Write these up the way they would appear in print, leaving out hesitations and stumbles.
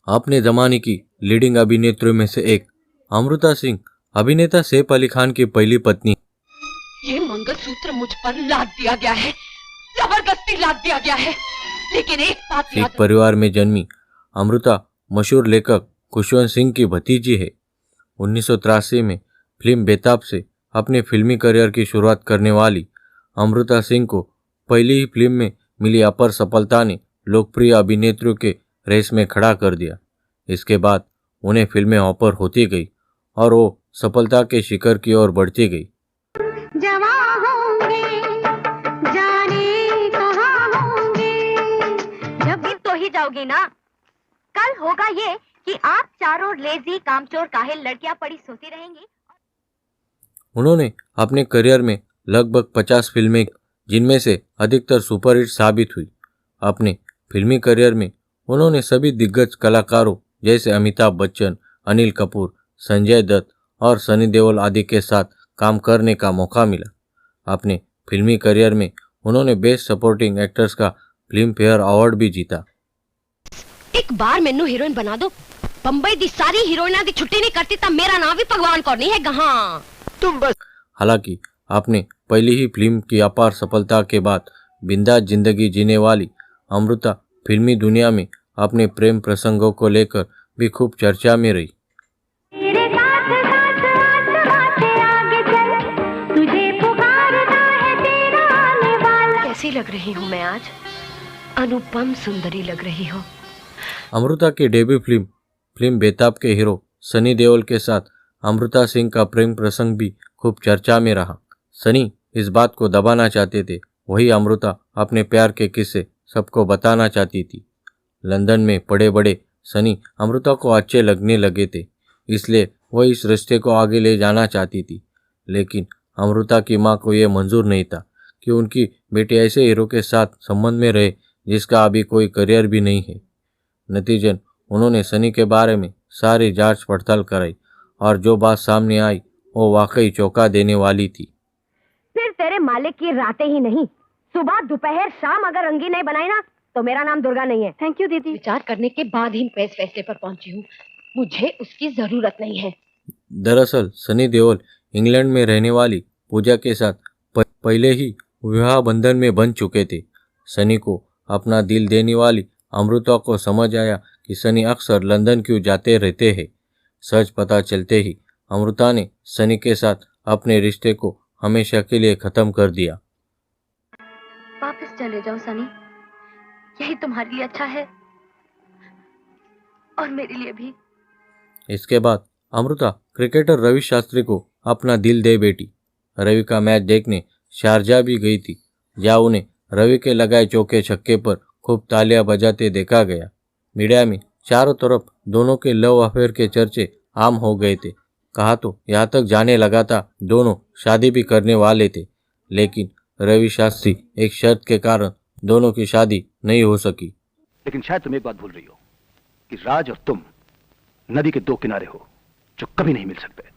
अपने जमाने की लीडिंग अभिनेत्रियों में से एक अमृता सिंह अभिनेता सैफ अली खान की पहली पत्नी। ये मंगलसूत्र मुझ पर लाद दिया गया है, जबरदस्ती लाद दिया गया है, लेकिन एक बात सिख परिवार में जन्मी अमृता मशहूर लेखक खुशवंत सिंह की भतीजी है। 1983 में फिल्म बेताब से अपने फिल्मी करियर की शुरुआत करने वाली अमृता सिंह को पहली ही फिल्म में मिली अपार सफलता ने लोकप्रिय अभिनेत्रियों के रेस में खड़ा कर दिया। इसके बाद उन्हें फिल्में ऑफर होती गई और वो सफलता के शिखर की ओर बढ़ती गई। तो ही जाओगी ना? कल होगा ये कि आप चारों लेजी कामचोर काहिल लड़कियां पड़ी सोती रहेंगी। उन्होंने अपने करियर में लगभग 50 फिल्में, जिनमें से अधिकतर सुपरहिट साबित हुई। अपने फिल्मी करियर में उन्होंने सभी दिग्गज कलाकारों जैसे अमिताभ बच्चन, अनिल कपूर, संजय दत्त और सनी देओल आदि के साथ काम करने का मौका मिला। अपने फिल्मी करियर में उन्होंने बेस्ट सपोर्टिंग एक्ट्रेस का फिल्म फेयर अवार्ड भी जीता। एक बार मैनू हीरोइन बना दो, बंबई दी सारी हीरोइना दी छुट्टी नहीं करती तब मेरा नाम भी भगवान कौर नहीं है गहां तुम बस। हालांकि आपने पहली ही फिल्म की अपार सफलता के बाद बिंदास जिंदगी जीने वाली अमृता फिल्मी दुनिया में अपने प्रेम प्रसंगों को लेकर भी खूब चर्चा में रही। कैसी लग रही हूँ मैं आज? अनुपम सुंदरी लग रही हो। अमृता की डेब्यू फिल्म बेताब के हीरो सनी देओल के साथ अमृता सिंह का प्रेम प्रसंग भी खूब चर्चा में रहा। सनी इस बात को दबाना चाहते थे, वही अमृता अपने प्यार के किस्से सबको बताना चाहती थी। लंदन में पड़े बड़े सनी अमृता को अच्छे लगने लगे थे, इसलिए वह इस रिश्ते को आगे ले जाना चाहती थी। लेकिन अमृता की मां को यह मंजूर नहीं था कि उनकी बेटी ऐसे हीरो के साथ संबंध में रहे जिसका अभी कोई करियर भी नहीं है। नतीजन उन्होंने सनी के बारे में सारी जांच पड़ताल कराई और जो बात सामने आई वो वाकई चौंका देने वाली थी। फिर तेरे मालिक की रातें ही नहीं, सुबह दोपहर शाम अगर रंगी नहीं बनाई ना तो मेरा नाम दुर्गा नहीं है। थैंक यू दीदी। विचार करने के बाद ही मैं इस फैसले पर पहुंची हूँ, मुझे उसकी जरूरत नहीं है। दरअसल सनी देओल इंग्लैंड में रहने वाली पूजा के साथ पहले ही विवाह बंधन में बंध चुके थे। सनी को अपना दिल देने वाली अमृता को समझ आया कि सनी अक्सर लंदन क्यों जाते रहते हैं। सच पता चलते ही अमृता ने सनी के साथ अपने रिश्ते को हमेशा के लिए खत्म कर दिया। वापस चले जाओ सनी, यही तुम्हारे लिए अच्छा है और मेरे लिए भी। इसके बाद अमृता क्रिकेटर रवि शास्त्री को अपना दिल दे बैठी। रवि का मैच देखने शारजा भी गई थी, जहाँ उन्हें रवि के लगाए चौके छक्के पर खूब तालियां बजाते देखा गया। मीडिया में चारों तरफ दोनों के लव अफेयर के चर्चे आम हो गए थे। कहा तो यहाँ तक जाने लगा था दोनों शादी भी करने वाले थे, लेकिन रवि शास्त्री एक शर्त के कारण दोनों की शादी नहीं हो सकी। लेकिन शायद तुम एक बात भूल रही हो कि राज और तुम नदी के दो किनारे हो जो कभी नहीं मिल सकते।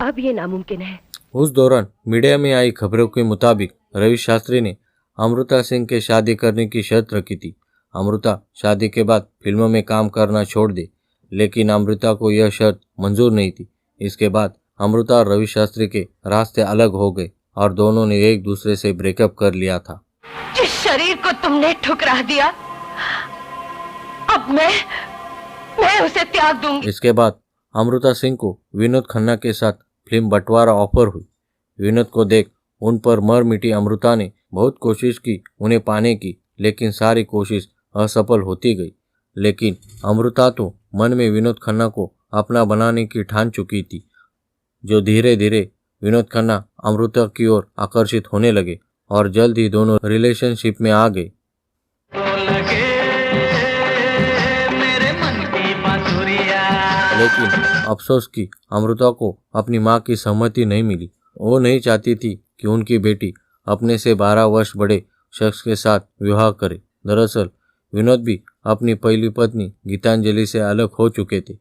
अब ये नामुमकिन है। उस दौरान मीडिया में आई खबरों के मुताबिक रवि शास्त्री ने अमृता सिंह के शादी करने की शर्त रखी थी। अमृता शादी के बाद फिल्मों में काम करना छोड़ दे, लेकिन अमृता को यह शर्त मंजूर नहीं थी। इसके बाद अमृता और रवि शास्त्री के रास्ते अलग हो गए और दोनों ने एक दूसरे से ब्रेकअप कर लिया था। जिस शरीर को तुमने ठुकरा दिया, अब मैं उसे त्याग दूंगी। इसके बाद अमृता सिंह को विनोद खन्ना के साथ फिल्म बंटवारा ऑफर हुई। विनोद को देख उन पर मर मिटी अमृता ने बहुत कोशिश की उन्हें पाने की, लेकिन सारी कोशिश असफल होती गई। लेकिन अमृता तो मन में विनोद खन्ना को अपना बनाने की ठान चुकी थी, जो धीरे धीरे विनोद खन्ना अमृता की ओर आकर्षित होने लगे और जल्द ही दोनों रिलेशनशिप में आ गए। लेकिन अफसोस कि अमृता को अपनी मां की सहमति नहीं मिली। वो नहीं चाहती थी कि उनकी बेटी अपने से 12 वर्ष बड़े शख्स के साथ विवाह करे। दरअसल विनोद भी अपनी पहली पत्नी गीतांजलि से अलग हो चुके थे।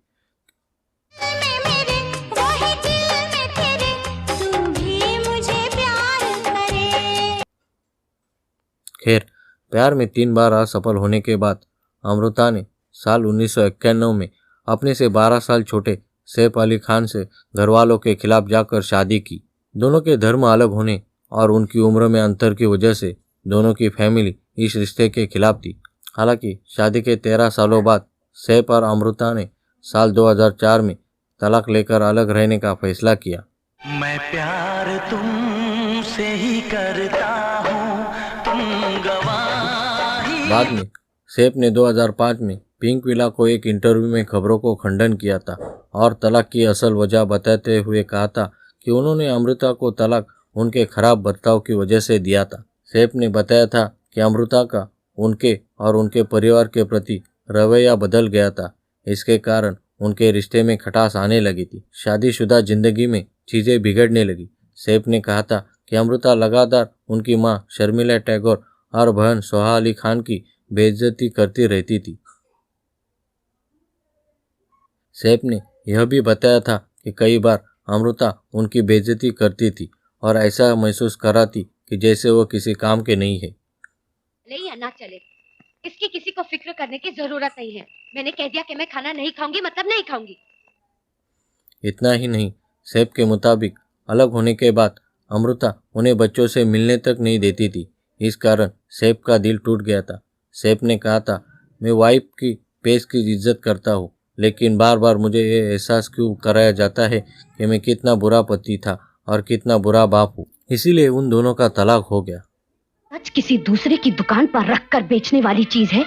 खैर, प्यार में 3 बार असफल होने के बाद अमृता ने साल 1991 में अपने से 12 साल छोटे सैफ अली खान से घरवालों के खिलाफ जाकर शादी की। दोनों के धर्म अलग होने और उनकी उम्र में अंतर की वजह से दोनों की फैमिली इस रिश्ते के खिलाफ थी। हालांकि शादी के 13 सालों बाद सैफ और अमृता ने साल 2004 में तलाक लेकर अलग रहने का फैसला किया। मैं प्यार तुमसे ही करता हूँ, तुम गवाही। बाद में सैफ ने 2005 में पिंक विला को एक इंटरव्यू में खबरों को खंडन किया था और तलाक की असल वजह बताते हुए कहा था कि उन्होंने अमृता को तलाक उनके खराब बर्ताव की वजह से दिया था। सैफ ने बताया था कि अमृता का उनके और उनके परिवार के प्रति रवैया बदल गया था। इसके कारण उनके रिश्ते में खटास आने लगी थी। शादीशुदा जिंदगी में चीज़ें बिगड़ने लगी। सैफ ने कहा था कि अमृता लगातार उनकी मां शर्मिला टैगोर और बहन सोहा अली खान की बेइज्जती करती रहती थी। सैफ ने यह भी बताया था कि कई बार अमृता उनकी बेइज्जती करती थी और ऐसा महसूस कराती कि जैसे वो किसी काम के नहीं है। नहीं या ना चले, इसकी किसी को फिक्र करने की जरूरत नहीं है। मैंने कह दिया कि मैं खाना नहीं खाऊंगी, मतलब नहीं खाऊंगी। इतना ही नहीं, सैफ के मुताबिक अलग होने के बाद अमृता उन्हें बच्चों से मिलने तक नहीं देती थी। इस कारण सैफ का दिल टूट गया था। सैफ ने कहा था, मैं वाइफ की पेश की इज्जत करता हूँ, लेकिन बार बार मुझे ये एहसास क्यों कराया जाता है कि मैं कितना बुरा पति था और कितना बुरा बाप हूँ। इसीलिए उन दोनों का तलाक हो गया। सच किसी दूसरे की दुकान पर रख कर बेचने वाली चीज है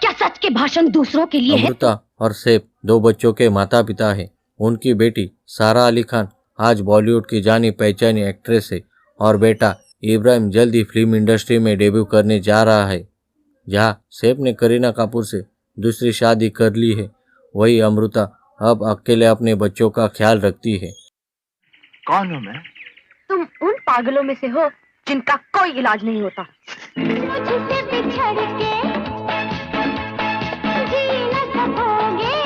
क्या? सच के भाषण दूसरों के लिए है? अमृता और सैफ 2 बच्चों के माता पिता हैं। उनकी बेटी सारा अली खान आज बॉलीवुड की जानी पहचानी एक्ट्रेस है और बेटा इब्राहिम जल्द ही फिल्म इंडस्ट्री में डेब्यू करने जा रहा है। जहाँ सैफ ने करीना कपूर से दूसरी शादी कर ली है, वही अमृता अब अकेले अपने बच्चों का ख्याल रखती है। कौन हूँ मैं? तुम उन पागलों में से हो जिनका कोई इलाज नहीं होता। मुझसे बिछड़ के जी न सकोगे,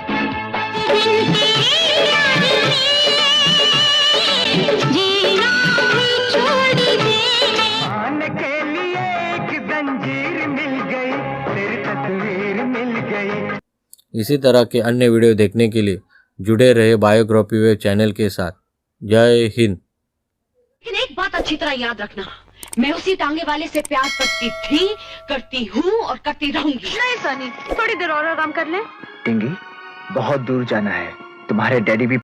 दिल तेरी यारी में जीना भी छोड़ देने। आने के लिए एक जंजीर मिल गई, तेरी तस्वीर मिल गई। इसी तरह के अन्य वीडियो देखने के लिए जुड़े रहे बायोग्राफी वेब चैनल के साथ। जय हिंद। लेकिन एक बात अच्छी तरह याद रखना, मैं उसी टांगे वाले से प्यार करती थी, करती हूँ और करती रहूंगी। नहीं सनी, थोड़ी देर और आराम कर ले। टिंगी, बहुत दूर जाना है। तुम्हारे डैडी भी